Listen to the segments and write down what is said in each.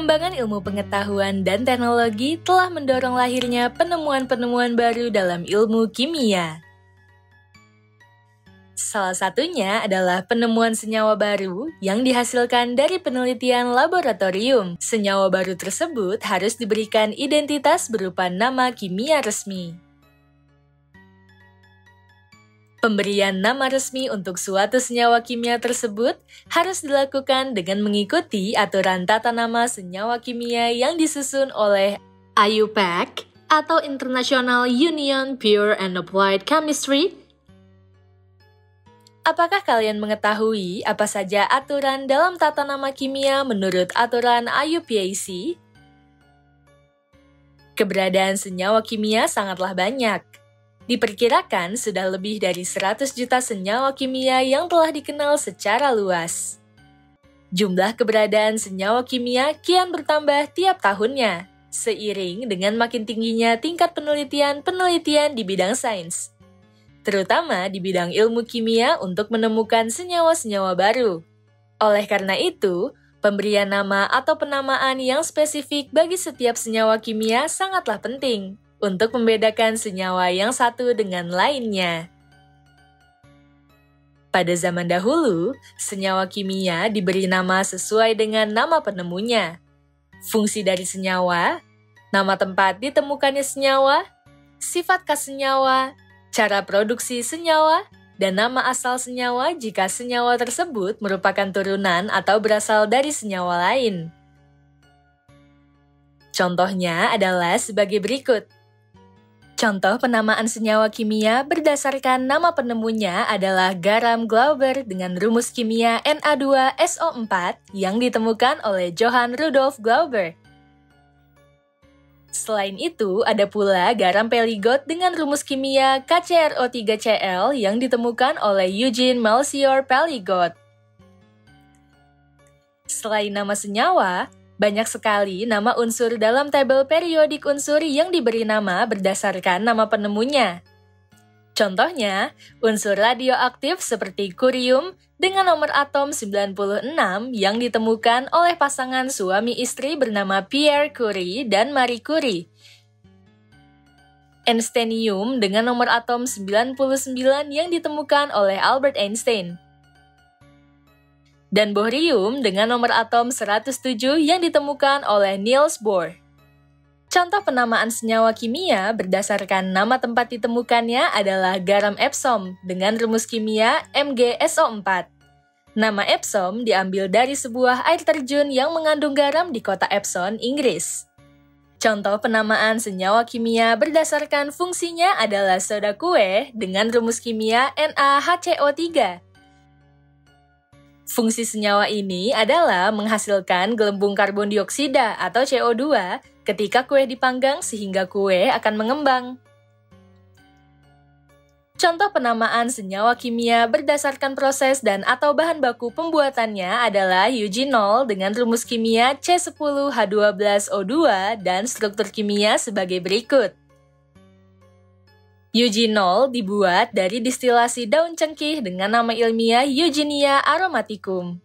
Perkembangan ilmu pengetahuan dan teknologi telah mendorong lahirnya penemuan-penemuan baru dalam ilmu kimia. Salah satunya adalah penemuan senyawa baru yang dihasilkan dari penelitian laboratorium. Senyawa baru tersebut harus diberikan identitas berupa nama kimia resmi. Pemberian nama resmi untuk suatu senyawa kimia tersebut harus dilakukan dengan mengikuti aturan tata nama senyawa kimia yang disusun oleh IUPAC atau International Union Pure and Applied Chemistry. Apakah kalian mengetahui apa saja aturan dalam tata nama kimia menurut aturan IUPAC? Keberadaan senyawa kimia sangatlah banyak. Diperkirakan sudah lebih dari 100 juta senyawa kimia yang telah dikenal secara luas. Jumlah keberadaan senyawa kimia kian bertambah tiap tahunnya, seiring dengan makin tingginya tingkat penelitian di bidang sains, terutama di bidang ilmu kimia untuk menemukan senyawa-senyawa baru. Oleh karena itu, pemberian nama atau penamaan yang spesifik bagi setiap senyawa kimia sangatlah penting untuk membedakan senyawa yang satu dengan lainnya. Pada zaman dahulu, senyawa kimia diberi nama sesuai dengan nama penemunya. Fungsi dari senyawa, nama tempat ditemukannya senyawa, sifat khas senyawa, cara produksi senyawa, dan nama asal senyawa jika senyawa tersebut merupakan turunan atau berasal dari senyawa lain. Contohnya adalah sebagai berikut. Contoh penamaan senyawa kimia berdasarkan nama penemunya adalah garam Glauber dengan rumus kimia Na2SO4 yang ditemukan oleh Johann Rudolf Glauber. Selain itu, ada pula garam Peligot dengan rumus kimia KCrO3Cl yang ditemukan oleh Eugene Melchior Peligot. Selain nama senyawa, banyak sekali nama unsur dalam tabel periodik unsur yang diberi nama berdasarkan nama penemunya. Contohnya, unsur radioaktif seperti kurium dengan nomor atom 96 yang ditemukan oleh pasangan suami istri bernama Pierre Curie dan Marie Curie. Einsteinium dengan nomor atom 99 yang ditemukan oleh Albert Einstein. Dan bohrium dengan nomor atom 107 yang ditemukan oleh Niels Bohr. Contoh penamaan senyawa kimia berdasarkan nama tempat ditemukannya adalah garam Epsom dengan rumus kimia MgSO4. Nama Epsom diambil dari sebuah air terjun yang mengandung garam di kota Epsom, Inggris. Contoh penamaan senyawa kimia berdasarkan fungsinya adalah soda kue dengan rumus kimia NaHCO3. Fungsi senyawa ini adalah menghasilkan gelembung karbon dioksida atau CO2 ketika kue dipanggang sehingga kue akan mengembang. Contoh penamaan senyawa kimia berdasarkan proses dan atau bahan baku pembuatannya adalah eugenol dengan rumus kimia C10H12O2 dan struktur kimia sebagai berikut. Eugenol dibuat dari distilasi daun cengkih dengan nama ilmiah Eugenia aromaticum.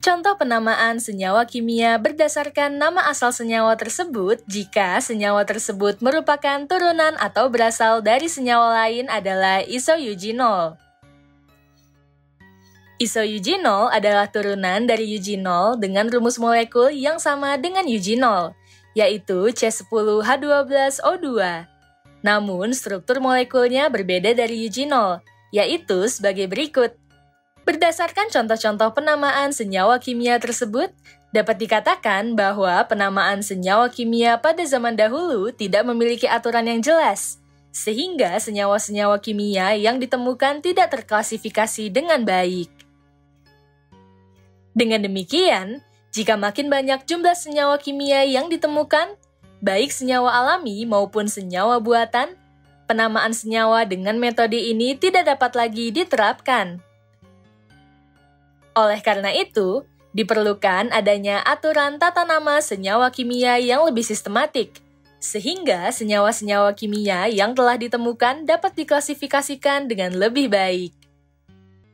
Contoh penamaan senyawa kimia berdasarkan nama asal senyawa tersebut jika senyawa tersebut merupakan turunan atau berasal dari senyawa lain adalah isoeugenol. Isoeugenol adalah turunan dari eugenol dengan rumus molekul yang sama dengan eugenol, yaitu C10H12O2. Namun, struktur molekulnya berbeda dari eugenol, yaitu sebagai berikut. Berdasarkan contoh-contoh penamaan senyawa kimia tersebut, dapat dikatakan bahwa penamaan senyawa kimia pada zaman dahulu tidak memiliki aturan yang jelas, sehingga senyawa-senyawa kimia yang ditemukan tidak terklasifikasi dengan baik. Dengan demikian, jika makin banyak jumlah senyawa kimia yang ditemukan, baik senyawa alami maupun senyawa buatan, penamaan senyawa dengan metode ini tidak dapat lagi diterapkan. Oleh karena itu, diperlukan adanya aturan tata nama senyawa kimia yang lebih sistematik, sehingga senyawa-senyawa kimia yang telah ditemukan dapat diklasifikasikan dengan lebih baik.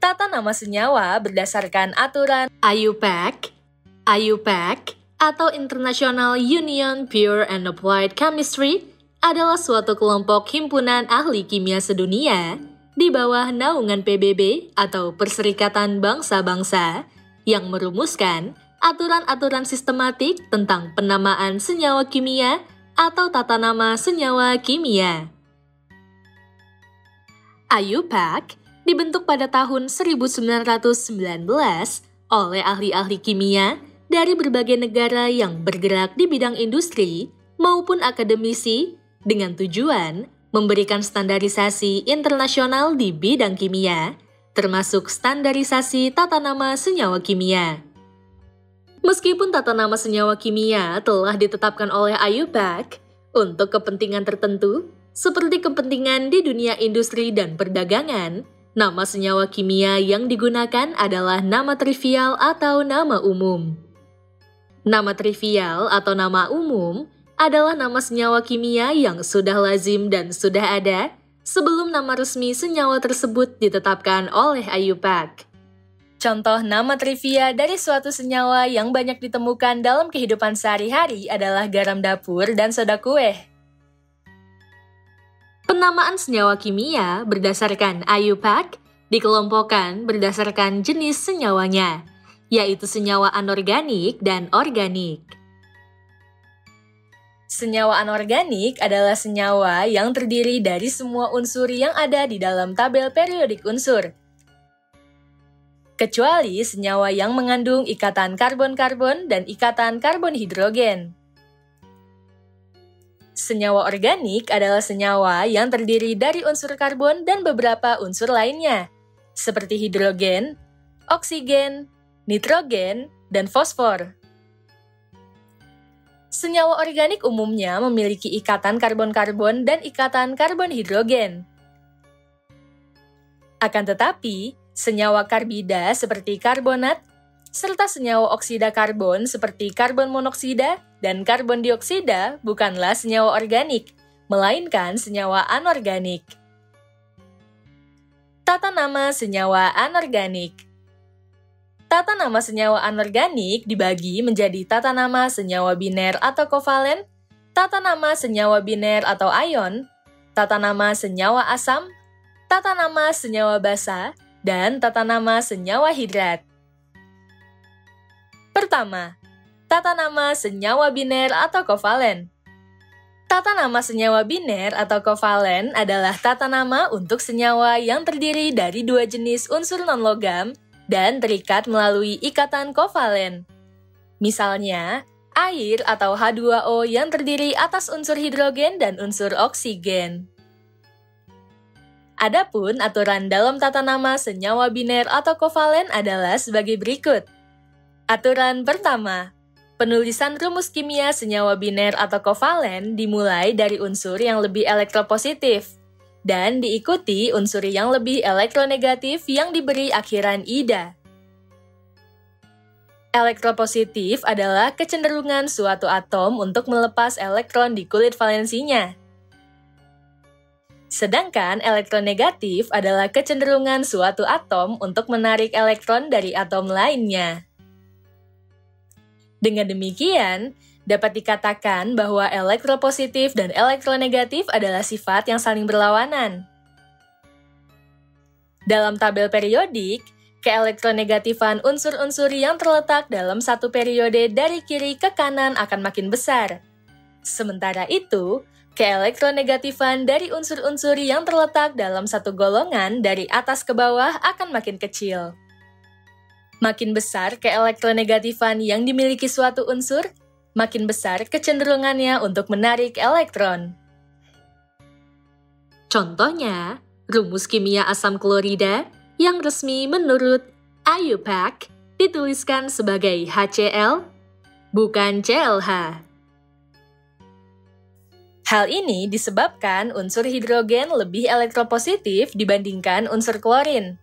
Tata nama senyawa berdasarkan aturan IUPAC IUPAC atau International Union Pure and Applied Chemistry adalah suatu kelompok himpunan ahli kimia sedunia di bawah naungan PBB atau Perserikatan Bangsa-Bangsa yang merumuskan aturan-aturan sistematik tentang penamaan senyawa kimia atau tata nama senyawa kimia. IUPAC dibentuk pada tahun 1919 oleh ahli-ahli kimia dari berbagai negara yang bergerak di bidang industri maupun akademisi dengan tujuan memberikan standarisasi internasional di bidang kimia, termasuk standarisasi tata nama senyawa kimia. Meskipun tata nama senyawa kimia telah ditetapkan oleh IUPAC untuk kepentingan tertentu, seperti kepentingan di dunia industri dan perdagangan, nama senyawa kimia yang digunakan adalah nama trivial atau nama umum. Nama trivial atau nama umum adalah nama senyawa kimia yang sudah lazim dan sudah ada sebelum nama resmi senyawa tersebut ditetapkan oleh IUPAC. Contoh nama trivia dari suatu senyawa yang banyak ditemukan dalam kehidupan sehari-hari adalah garam dapur dan soda kue. Penamaan senyawa kimia berdasarkan IUPAC dikelompokkan berdasarkan jenis senyawanya, yaitu senyawa anorganik dan organik. Senyawa anorganik adalah senyawa yang terdiri dari semua unsur yang ada di dalam tabel periodik unsur, kecuali senyawa yang mengandung ikatan karbon-karbon dan ikatan karbon hidrogen. Senyawa organik adalah senyawa yang terdiri dari unsur karbon dan beberapa unsur lainnya, seperti hidrogen, oksigen, nitrogen, dan fosfor. Senyawa organik umumnya memiliki ikatan karbon-karbon dan ikatan karbon hidrogen. Akan tetapi, senyawa karbida seperti karbonat, serta senyawa oksida karbon seperti karbon monoksida dan karbon dioksida bukanlah senyawa organik, melainkan senyawa anorganik. Tata nama senyawa anorganik. Tata nama senyawa anorganik dibagi menjadi tata nama senyawa biner atau kovalen, tata nama senyawa biner atau ion, tata nama senyawa asam, tata nama senyawa basa, dan tata nama senyawa hidrat. Pertama, tata nama senyawa biner atau kovalen. Tata nama senyawa biner atau kovalen adalah tata nama untuk senyawa yang terdiri dari dua jenis unsur non-logam dan terikat melalui ikatan kovalen. Misalnya, air atau H2O yang terdiri atas unsur hidrogen dan unsur oksigen. Adapun aturan dalam tata nama senyawa biner atau kovalen adalah sebagai berikut. Aturan pertama, penulisan rumus kimia senyawa biner atau kovalen dimulai dari unsur yang lebih elektropositif dan diikuti unsur yang lebih elektronegatif yang diberi akhiran ida. Elektropositif adalah kecenderungan suatu atom untuk melepas elektron di kulit valensinya. Sedangkan elektronegatif adalah kecenderungan suatu atom untuk menarik elektron dari atom lainnya. Dengan demikian, dapat dikatakan bahwa elektropositif dan elektronegatif adalah sifat yang saling berlawanan. Dalam tabel periodik, keelektronegatifan unsur-unsur yang terletak dalam satu periode dari kiri ke kanan akan makin besar. Sementara itu, keelektronegatifan dari unsur-unsur yang terletak dalam satu golongan dari atas ke bawah akan makin kecil. Makin besar keelektronegatifan yang dimiliki suatu unsur, makin besar kecenderungannya untuk menarik elektron. Contohnya, rumus kimia asam klorida yang resmi menurut IUPAC dituliskan sebagai HCl, bukan ClH. Hal ini disebabkan unsur hidrogen lebih elektropositif dibandingkan unsur klorin.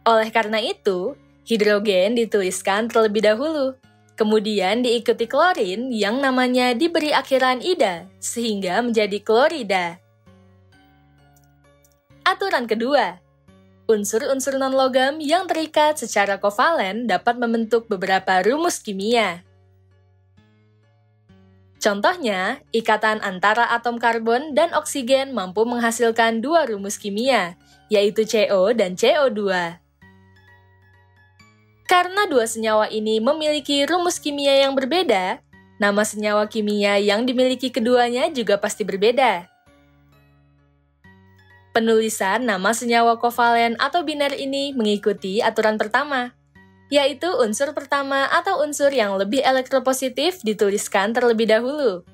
Oleh karena itu, hidrogen dituliskan terlebih dahulu, kemudian diikuti klorin yang namanya diberi akhiran ida, sehingga menjadi klorida. Aturan kedua, Unsur-unsur non-logam yang terikat secara kovalen dapat membentuk beberapa rumus kimia. Contohnya, ikatan antara atom karbon dan oksigen mampu menghasilkan dua rumus kimia, yaitu CO dan CO2. Karena dua senyawa ini memiliki rumus kimia yang berbeda, nama senyawa kimia yang dimiliki keduanya juga pasti berbeda. Penulisan nama senyawa kovalen atau biner ini mengikuti aturan pertama, yaitu unsur pertama atau unsur yang lebih elektropositif dituliskan terlebih dahulu,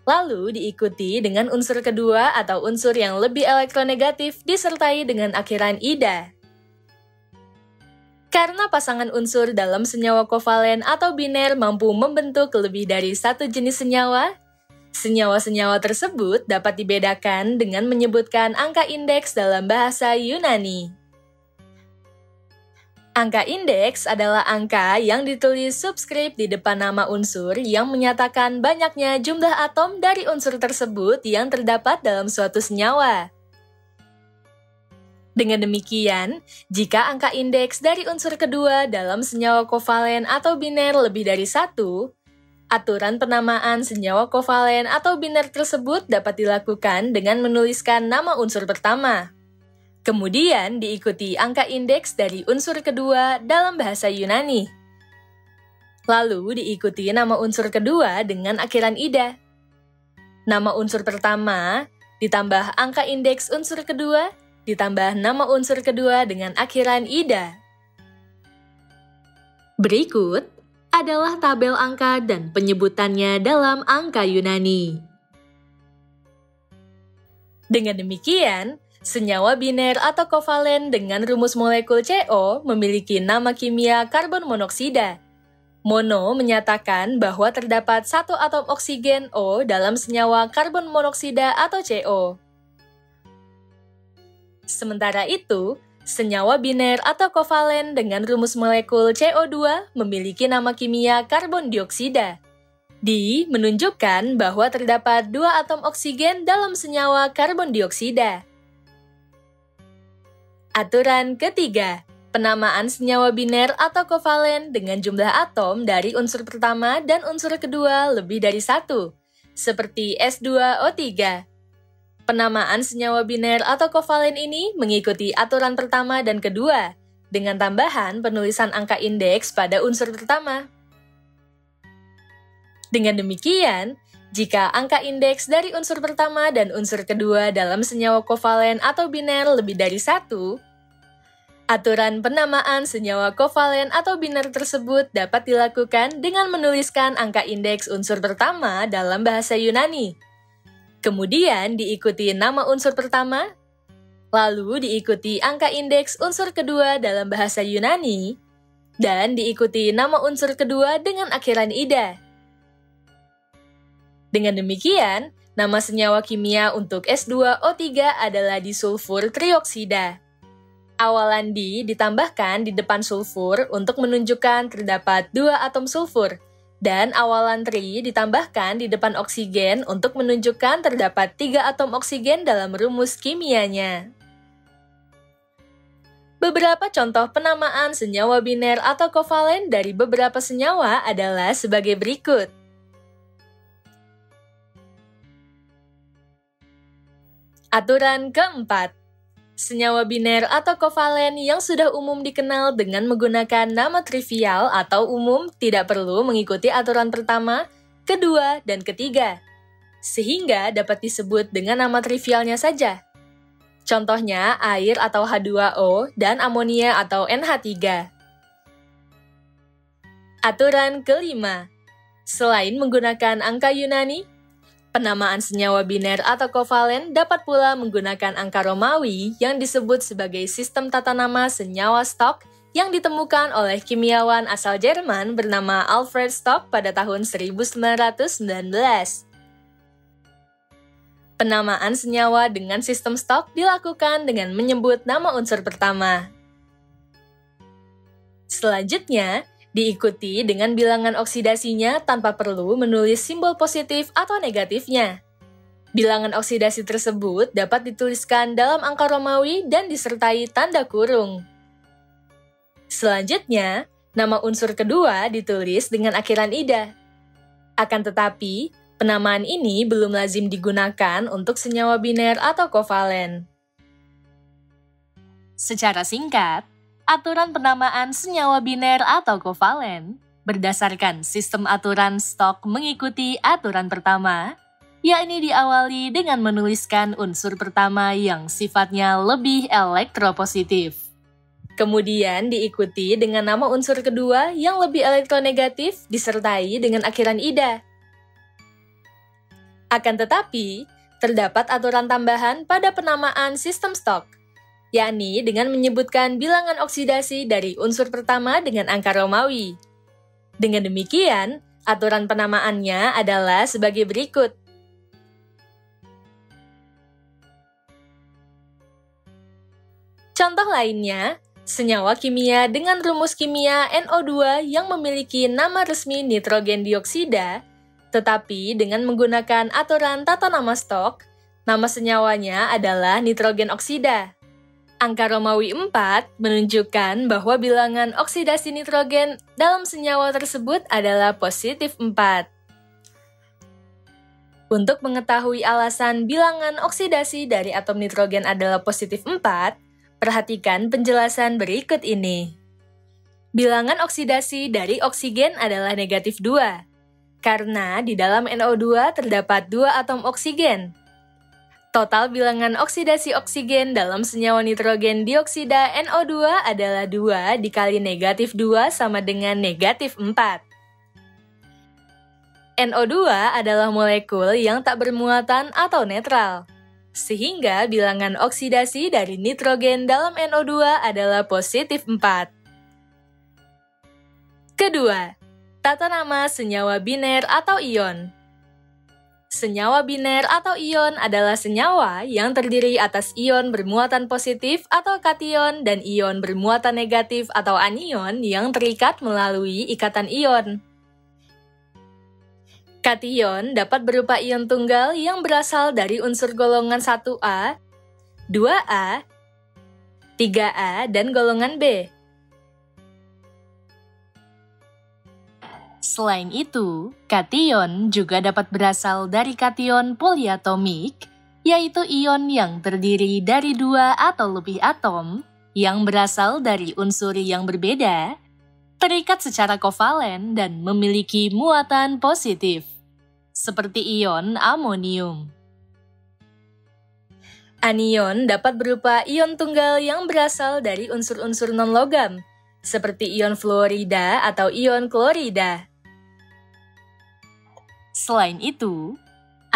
lalu diikuti dengan unsur kedua atau unsur yang lebih elektronegatif disertai dengan akhiran ida. Karena pasangan unsur dalam senyawa kovalen atau biner mampu membentuk lebih dari satu jenis senyawa, senyawa-senyawa tersebut dapat dibedakan dengan menyebutkan angka indeks dalam bahasa Yunani. Angka indeks adalah angka yang ditulis subskrip di depan nama unsur yang menyatakan banyaknya jumlah atom dari unsur tersebut yang terdapat dalam suatu senyawa. Dengan demikian, jika angka indeks dari unsur kedua dalam senyawa kovalen atau biner lebih dari 1, aturan penamaan senyawa kovalen atau biner tersebut dapat dilakukan dengan menuliskan nama unsur pertama. Kemudian diikuti angka indeks dari unsur kedua dalam bahasa Yunani. Lalu diikuti nama unsur kedua dengan akhiran ida. Nama unsur pertama ditambah angka indeks unsur kedua ditambah nama unsur kedua dengan akhiran ida. Berikut adalah tabel angka dan penyebutannya dalam angka Yunani. Dengan demikian, senyawa biner atau kovalen dengan rumus molekul CO memiliki nama kimia karbon monoksida. Mono menyatakan bahwa terdapat satu atom oksigen O dalam senyawa karbon monoksida atau CO. Sementara itu, senyawa biner atau kovalen dengan rumus molekul CO2 memiliki nama kimia karbon dioksida. Di menunjukkan bahwa terdapat dua atom oksigen dalam senyawa karbon dioksida. Aturan ketiga, penamaan senyawa biner atau kovalen dengan jumlah atom dari unsur pertama dan unsur kedua lebih dari 1, seperti S2O3. Penamaan senyawa biner atau kovalen ini mengikuti aturan pertama dan kedua, dengan tambahan penulisan angka indeks pada unsur pertama. Dengan demikian, jika angka indeks dari unsur pertama dan unsur kedua dalam senyawa kovalen atau biner lebih dari 1, aturan penamaan senyawa kovalen atau biner tersebut dapat dilakukan dengan menuliskan angka indeks unsur pertama dalam bahasa Yunani. Kemudian diikuti nama unsur pertama, lalu diikuti angka indeks unsur kedua dalam bahasa Yunani, dan diikuti nama unsur kedua dengan akhiran ida. Dengan demikian, nama senyawa kimia untuk S2O3 adalah disulfur trioksida. Awalan di ditambahkan di depan sulfur untuk menunjukkan terdapat dua atom sulfur, dan awalan tri ditambahkan di depan oksigen untuk menunjukkan terdapat 3 atom oksigen dalam rumus kimianya. Beberapa contoh penamaan senyawa biner atau kovalen dari beberapa senyawa adalah sebagai berikut. Aturan keempat, senyawa biner atau kovalen yang sudah umum dikenal dengan menggunakan nama trivial atau umum tidak perlu mengikuti aturan pertama, kedua, dan ketiga, sehingga dapat disebut dengan nama trivialnya saja. Contohnya air atau H2O dan amonia atau NH3. Aturan kelima, selain menggunakan angka Yunani, penamaan senyawa biner atau kovalen dapat pula menggunakan angka Romawi yang disebut sebagai sistem tata nama senyawa Stock yang ditemukan oleh kimiawan asal Jerman bernama Alfred Stock pada tahun 1919. Penamaan senyawa dengan sistem Stock dilakukan dengan menyebut nama unsur pertama. Selanjutnya, diikuti dengan bilangan oksidasinya tanpa perlu menulis simbol positif atau negatifnya. Bilangan oksidasi tersebut dapat dituliskan dalam angka Romawi dan disertai tanda kurung. Selanjutnya, nama unsur kedua ditulis dengan akhiran ida. Akan tetapi, penamaan ini belum lazim digunakan untuk senyawa biner atau kovalen. Secara singkat, aturan penamaan senyawa biner atau kovalen berdasarkan sistem aturan Stokes mengikuti aturan pertama, yakni diawali dengan menuliskan unsur pertama yang sifatnya lebih elektropositif. Kemudian diikuti dengan nama unsur kedua yang lebih elektronegatif disertai dengan akhiran ida. Akan tetapi, terdapat aturan tambahan pada penamaan sistem Stokes, yakni dengan menyebutkan bilangan oksidasi dari unsur pertama dengan angka Romawi. Dengan demikian, aturan penamaannya adalah sebagai berikut. Contoh lainnya, senyawa kimia dengan rumus kimia NO2 yang memiliki nama resmi nitrogen dioksida, tetapi dengan menggunakan aturan tata nama Stokes, nama senyawanya adalah nitrogen oksida. Angka Romawi 4 menunjukkan bahwa bilangan oksidasi nitrogen dalam senyawa tersebut adalah positif 4. Untuk mengetahui alasan bilangan oksidasi dari atom nitrogen adalah positif 4, perhatikan penjelasan berikut ini. Bilangan oksidasi dari oksigen adalah negatif 2, karena di dalam NO2 terdapat 2 atom oksigen. Total bilangan oksidasi oksigen dalam senyawa nitrogen dioksida NO2 adalah 2 dikali negatif 2 sama dengan negatif 4. NO2 adalah molekul yang tak bermuatan atau netral, sehingga bilangan oksidasi dari nitrogen dalam NO2 adalah positif 4. Kedua, tata nama senyawa biner atau ion. Senyawa biner atau ion adalah senyawa yang terdiri atas ion bermuatan positif atau kation dan ion bermuatan negatif atau anion yang terikat melalui ikatan ion. Kation dapat berupa ion tunggal yang berasal dari unsur golongan 1A, 2A, 3A, dan golongan B. Selain itu, kation juga dapat berasal dari kation poliatomik, yaitu ion yang terdiri dari 2 atau lebih atom yang berasal dari unsur yang berbeda, terikat secara kovalen dan memiliki muatan positif, seperti ion amonium. Anion dapat berupa ion tunggal yang berasal dari unsur-unsur non-logam, seperti ion fluorida atau ion klorida. Selain itu,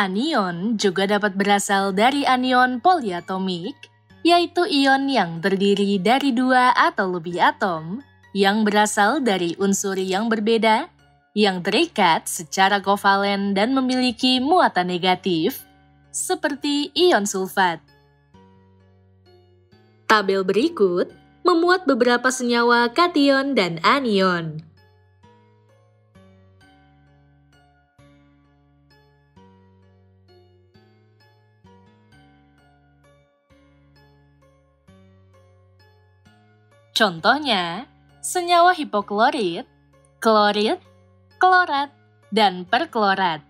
anion juga dapat berasal dari anion poliatomik, yaitu ion yang terdiri dari 2 atau lebih atom yang berasal dari unsur yang berbeda, yang terikat secara kovalen dan memiliki muatan negatif, seperti ion sulfat. Tabel berikut memuat beberapa senyawa kation dan anion. Contohnya, senyawa hipoklorit, klorit, klorat, dan perklorat.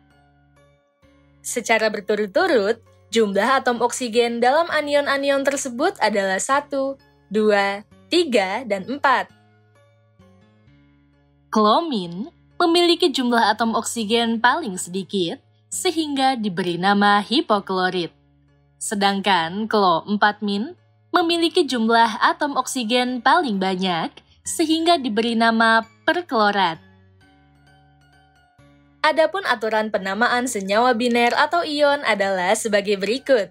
Secara berturut-turut, jumlah atom oksigen dalam anion-anion tersebut adalah 1, 2, 3, dan 4. Klomin memiliki jumlah atom oksigen paling sedikit, sehingga diberi nama hipoklorit. Sedangkan klo-4- memiliki jumlah atom oksigen paling banyak, sehingga diberi nama perklorat. Adapun aturan penamaan senyawa biner atau ion adalah sebagai berikut.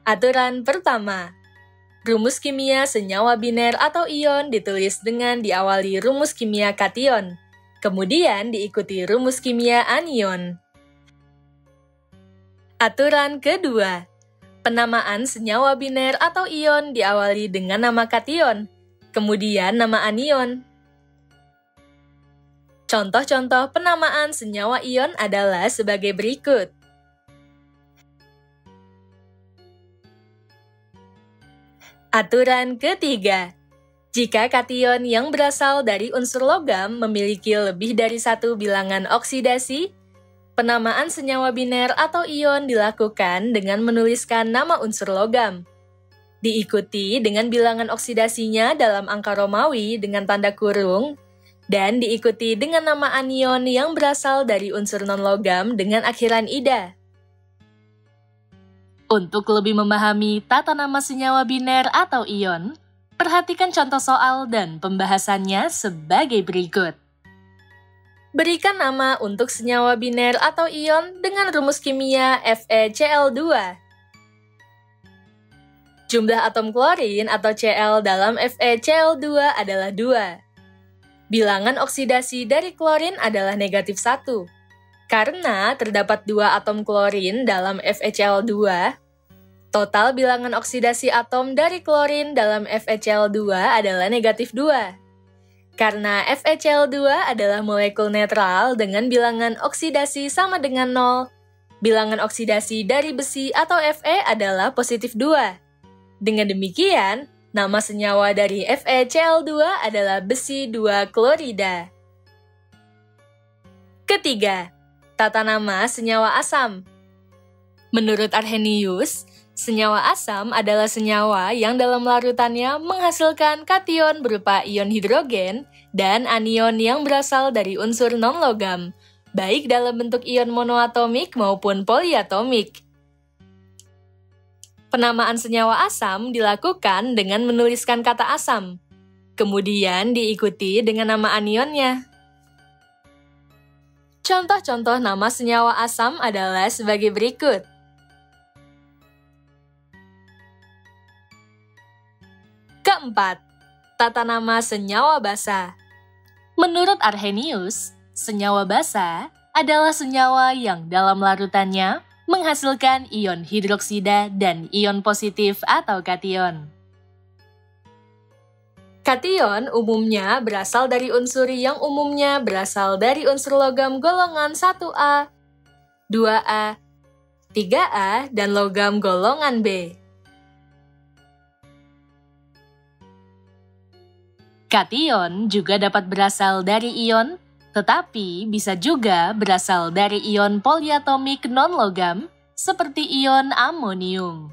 Aturan pertama, rumus kimia senyawa biner atau ion ditulis dengan diawali rumus kimia kation, kemudian diikuti rumus kimia anion. Aturan kedua, penamaan senyawa biner atau ion diawali dengan nama kation, kemudian nama anion. Contoh-contoh penamaan senyawa ion adalah sebagai berikut. Aturan ketiga. Jika kation yang berasal dari unsur logam memiliki lebih dari satu bilangan oksidasi, penamaan senyawa biner atau ion dilakukan dengan menuliskan nama unsur logam. Diikuti dengan bilangan oksidasinya dalam angka Romawi dengan tanda kurung, dan diikuti dengan nama anion yang berasal dari unsur non-logam dengan akhiran ida. Untuk lebih memahami tata nama senyawa biner atau ion, perhatikan contoh soal dan pembahasannya sebagai berikut. Berikan nama untuk senyawa biner atau ion dengan rumus kimia FeCl2. Jumlah atom klorin atau Cl dalam FeCl2 adalah 2. Bilangan oksidasi dari klorin adalah negatif 1. Karena terdapat 2 atom klorin dalam FeCl2, total bilangan oksidasi atom dari klorin dalam FeCl2 adalah negatif 2. Karena FeCl2 adalah molekul netral dengan bilangan oksidasi sama dengan 0, bilangan oksidasi dari besi atau Fe adalah positif 2. Dengan demikian, nama senyawa dari FeCl2 adalah besi 2 klorida. Ketiga, tata nama senyawa asam. Menurut Arrhenius, senyawa asam adalah senyawa yang dalam larutannya menghasilkan kation berupa ion hidrogen dan anion yang berasal dari unsur non-logam, baik dalam bentuk ion monoatomik maupun poliatomik. Penamaan senyawa asam dilakukan dengan menuliskan kata asam, kemudian diikuti dengan nama anionnya. Contoh-contoh nama senyawa asam adalah sebagai berikut. Keempat, tata nama senyawa basa. Menurut Arrhenius, senyawa basa adalah senyawa yang dalam larutannya menghasilkan ion hidroksida dan ion positif atau kation. Kation umumnya berasal dari unsur yang umumnya berasal dari unsur logam golongan 1A, 2A, 3A, dan logam golongan B. Kation juga dapat berasal dari ion, tetapi bisa juga berasal dari ion poliatomik non-logam, seperti ion amonium.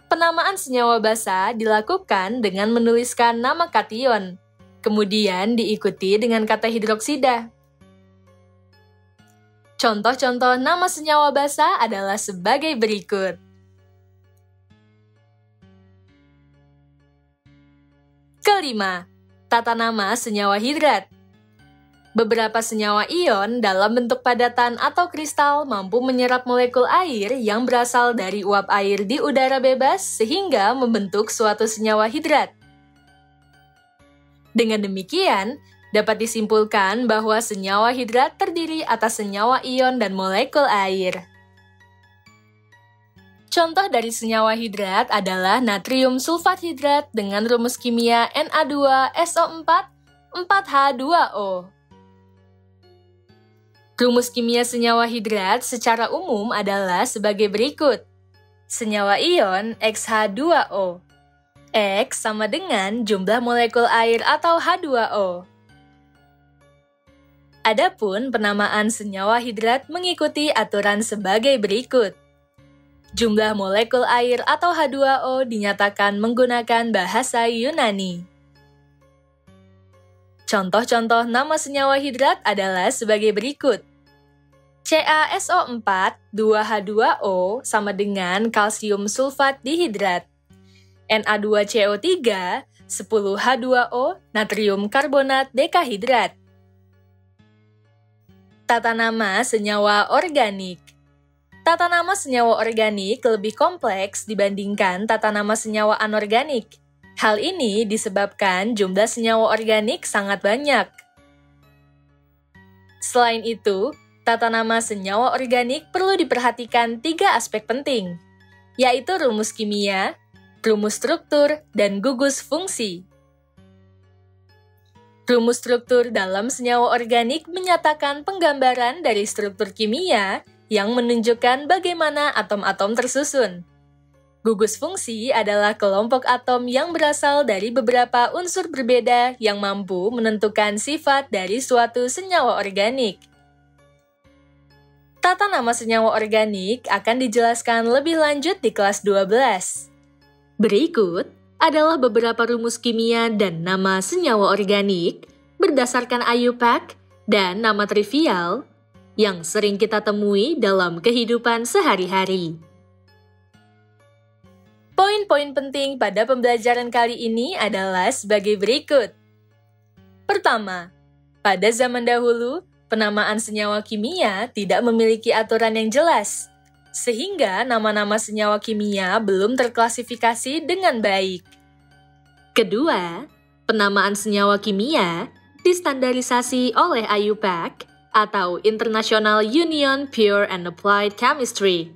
Penamaan senyawa basa dilakukan dengan menuliskan nama kation, kemudian diikuti dengan kata hidroksida. Contoh-contoh nama senyawa basa adalah sebagai berikut. Kelima, tata nama senyawa hidrat. Beberapa senyawa ion dalam bentuk padatan atau kristal mampu menyerap molekul air yang berasal dari uap air di udara bebas sehingga membentuk suatu senyawa hidrat. Dengan demikian, dapat disimpulkan bahwa senyawa hidrat terdiri atas senyawa ion dan molekul air. Contoh dari senyawa hidrat adalah natrium sulfat hidrat dengan rumus kimia Na2SO4 4H2O. Rumus kimia senyawa hidrat secara umum adalah sebagai berikut. Senyawa ion XH2O. X sama dengan jumlah molekul air atau H2O. Adapun penamaan senyawa hidrat mengikuti aturan sebagai berikut. Jumlah molekul air atau H2O dinyatakan menggunakan bahasa Yunani. Contoh-contoh nama senyawa hidrat adalah sebagai berikut. CaSO4 2H2O sama dengan kalsium sulfat dihidrat. Na2CO3 10H2O natrium karbonat dekahidrat. Tata nama senyawa organik. Tata nama senyawa organik lebih kompleks dibandingkan tata nama senyawa anorganik. Hal ini disebabkan jumlah senyawa organik sangat banyak. Selain itu, tata nama senyawa organik perlu diperhatikan 3 aspek penting, yaitu rumus kimia, rumus struktur, dan gugus fungsi. Rumus struktur dalam senyawa organik menyatakan penggambaran dari struktur kimia yang menunjukkan bagaimana atom-atom tersusun. Gugus fungsi adalah kelompok atom yang berasal dari beberapa unsur berbeda yang mampu menentukan sifat dari suatu senyawa organik. Tata nama senyawa organik akan dijelaskan lebih lanjut di kelas 12. Berikut adalah beberapa rumus kimia dan nama senyawa organik berdasarkan IUPAC dan nama trivial yang sering kita temui dalam kehidupan sehari-hari. Poin-poin penting pada pembelajaran kali ini adalah sebagai berikut. Pertama, pada zaman dahulu, penamaan senyawa kimia tidak memiliki aturan yang jelas, sehingga nama-nama senyawa kimia belum terklasifikasi dengan baik. Kedua, penamaan senyawa kimia distandarisasi oleh IUPAC atau International Union Pure and Applied Chemistry.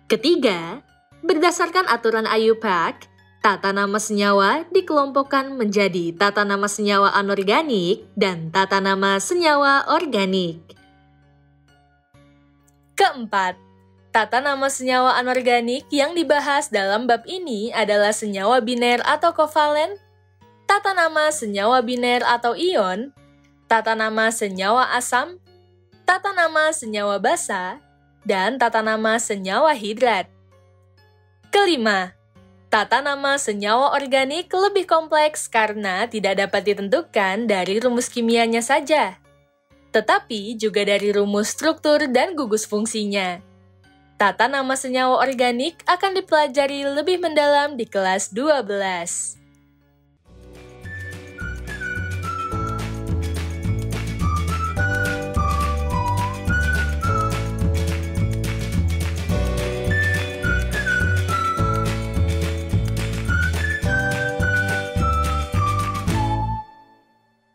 Ketiga, berdasarkan aturan IUPAC, tata nama senyawa dikelompokkan menjadi tata nama senyawa anorganik dan tata nama senyawa organik. Keempat, tata nama senyawa anorganik yang dibahas dalam bab ini adalah senyawa biner atau kovalen, tata nama senyawa biner atau ion, tata nama senyawa asam, tata nama senyawa basa, dan tata nama senyawa hidrat. Kelima, tata nama senyawa organik lebih kompleks karena tidak dapat ditentukan dari rumus kimianya saja, tetapi juga dari rumus struktur dan gugus fungsinya. Tata nama senyawa organik akan dipelajari lebih mendalam di kelas 12.